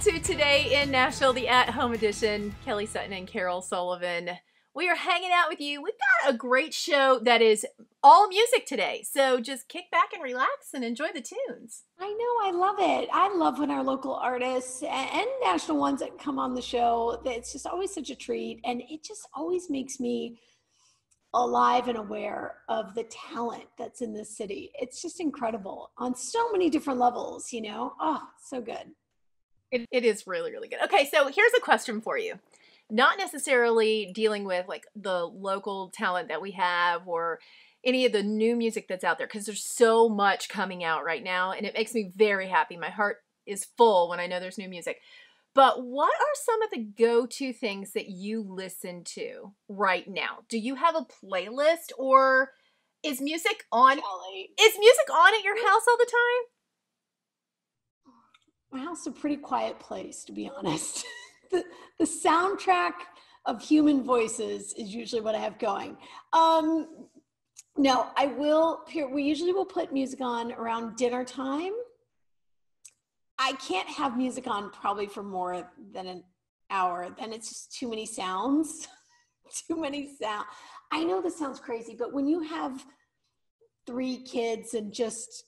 to Today in Nashville, the at-home edition. Kelly Sutton and Carole Sullivan. We are hanging out with you. We've got a great show that is all music today. So just kick back and relax and enjoy the tunes. I know, I love it. I love when our local artists and national ones that come on the show. It's just always such a treat. And it just always makes me alive and aware of the talent that's in this city. It's just incredible on so many different levels, you know? Oh, so good. It is really, really good. Okay, so here's a question for you. Not necessarily dealing with like the local talent that we have or any of the new music that's out there, because there's so much coming out right now and it makes me very happy. My heart is full when I know there's new music. But what are some of the go-to things that you listen to right now? Do you have a playlist, or is music on? Is music on at your house all the time? My house is a pretty quiet place, to be honest. The soundtrack of human voices is usually what I have going. No, I will. We usually will put music on around dinner time. I can't have music on probably for more than an hour. Then it's just too many sounds. Too many sounds. I know this sounds crazy, but when you have 3 kids and just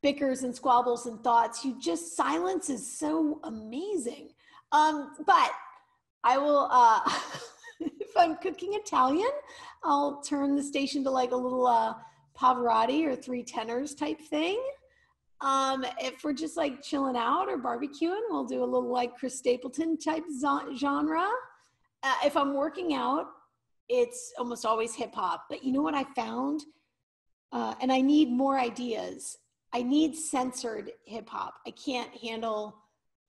bickers and squabbles and thoughts, silence is so amazing. But I will, if I'm cooking Italian, I'll turn the station to like a little Pavarotti or 3 tenors type thing. If we're just like chilling out or barbecuing, we'll do a little like Chris Stapleton type genre. If I'm working out, it's almost always hip hop. But you know what I found? And I need more ideas. I need censored hip hop. I can't handle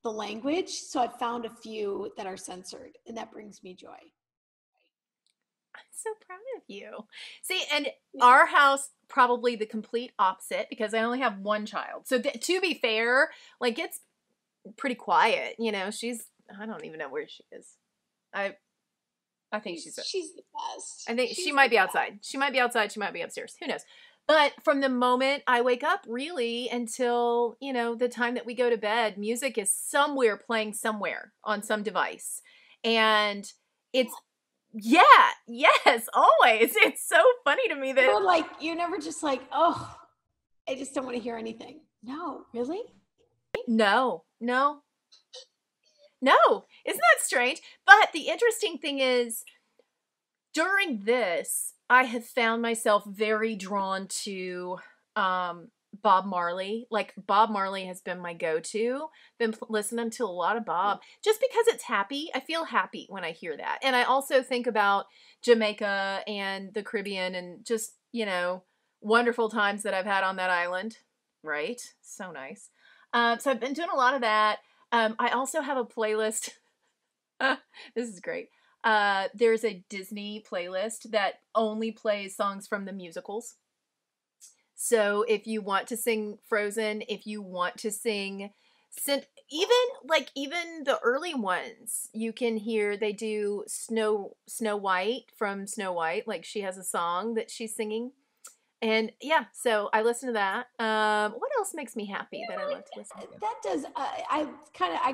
the language. So I've found a few that are censored, and that brings me joy. I'm so proud of you. See, and our house, probably the complete opposite, because I only have one child. So to be fair, like, it's pretty quiet. You know, I don't even know where she is. I think she's the best. I think she might be outside. She might be outside. She might be upstairs. Who knows? But from the moment I wake up, really, until, you know, the time that we go to bed, music is somewhere playing somewhere on some device. And it's, yes, always. It's so funny to me that... But like, you're never just like, oh, I just don't want to hear anything. No, really? No. Isn't that strange? But the interesting thing is, during this, I have found myself very drawn to Bob Marley. Like, Bob Marley has been my go-to. Been listening to a lot of Bob just because it's happy. I feel happy when I hear that. And I also think about Jamaica and the Caribbean and just, you know, wonderful times that I've had on that island. Right? So nice. So I've been doing a lot of that. I also have a playlist. This is great. There's a Disney playlist that only plays songs from the musicals. So if you want to sing Frozen, if you want to sing, even the early ones, you can hear they do Snow White from Snow White. Like, she has a song that she's singing. And yeah, so I listen to that. What else makes me happy that I love to listen to? That does. I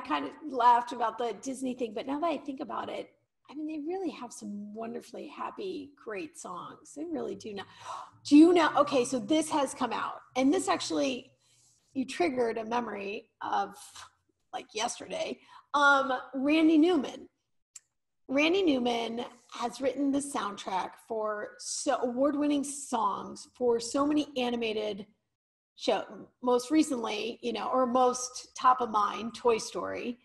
kind of laughed about the Disney thing, but now that I think about it, I mean, they really have some wonderfully happy, great songs. They really do now. Do you know? Okay, so this has come out, and this actually, you triggered a memory of like yesterday. Randy Newman. Randy Newman has written the soundtrack for award-winning songs for so many animated shows. Most recently, you know, or most top of mind, Toy Story.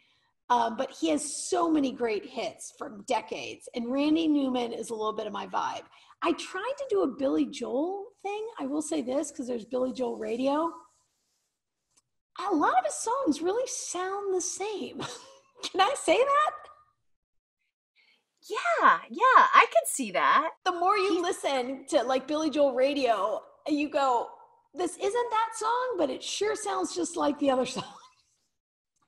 But he has so many great hits from decades. And Randy Newman is a little bit of my vibe. I tried to do a Billy Joel thing. I will say this, because there's Billy Joel Radio. A lot of his songs really sound the same. Can I say that? Yeah, I can see that. The more you listen to like Billy Joel Radio, you go, this isn't that song, but it sure sounds just like the other song.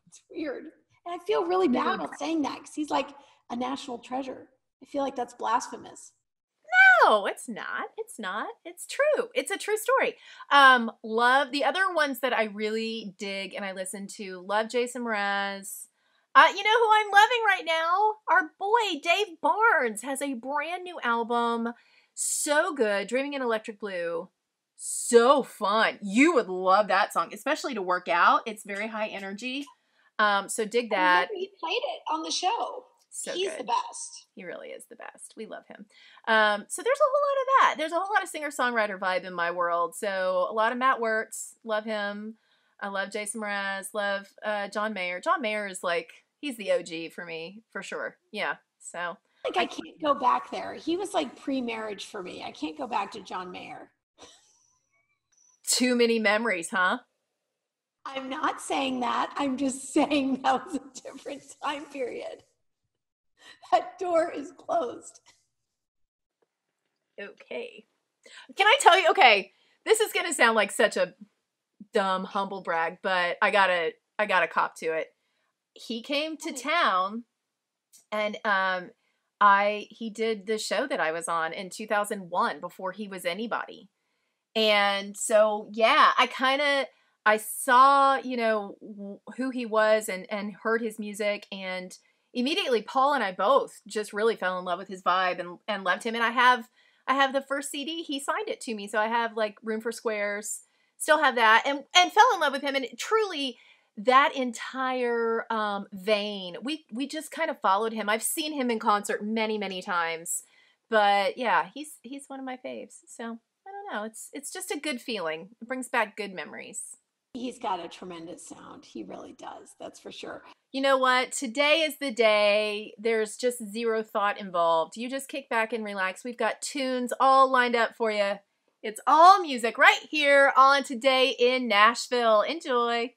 It's weird. And I feel really bad about saying that, because he's like a national treasure. I feel like that's blasphemous. No, it's not. It's not. It's true. It's a true story. Love the other ones that I really dig and I listen to. Love Jason Mraz. You know who I'm loving right now? Our boy, Dave Barnes, has a brand new album. So good. Dreaming in Electric Blue. So fun. You would love that song, especially to work out. It's very high energy. So dig that. I remember he played it on the show. So He's good. the best. He really is the best. We love him. So there's a whole lot of that. There's a whole lot of singer-songwriter vibe in my world. So a lot of Matt Wirtz. Love him. I love Jason Mraz. Love John Mayer. John Mayer is like, he's the OG for me, for sure. Yeah. So I can't go back there. He was like pre-marriage for me. I can't go back to John Mayer. Too many memories, huh? I'm not saying that. I'm just saying that was a different time period. That door is closed. Okay. Can I tell you? Okay, this is gonna sound like such a dumb humble brag, but I gotta cop to it. He came to town, and he did the show that I was on in 2001 before he was anybody. And so, yeah, I saw, you know, who he was and heard his music, and immediately Paul and I both just really fell in love with his vibe and loved him. And I have the first CD. He signed it to me. So I have like Room for Squares, still have that, and fell in love with him. And truly that entire vein, we just kind of followed him. I've seen him in concert many, many times, but yeah, he's one of my faves. So I don't know. It's just a good feeling. It brings back good memories. He's got a tremendous sound. He really does. That's for sure. You know what? Today is the day. There's just zero thought involved. You just kick back and relax. We've got tunes all lined up for you. It's all music right here on Today in Nashville. Enjoy.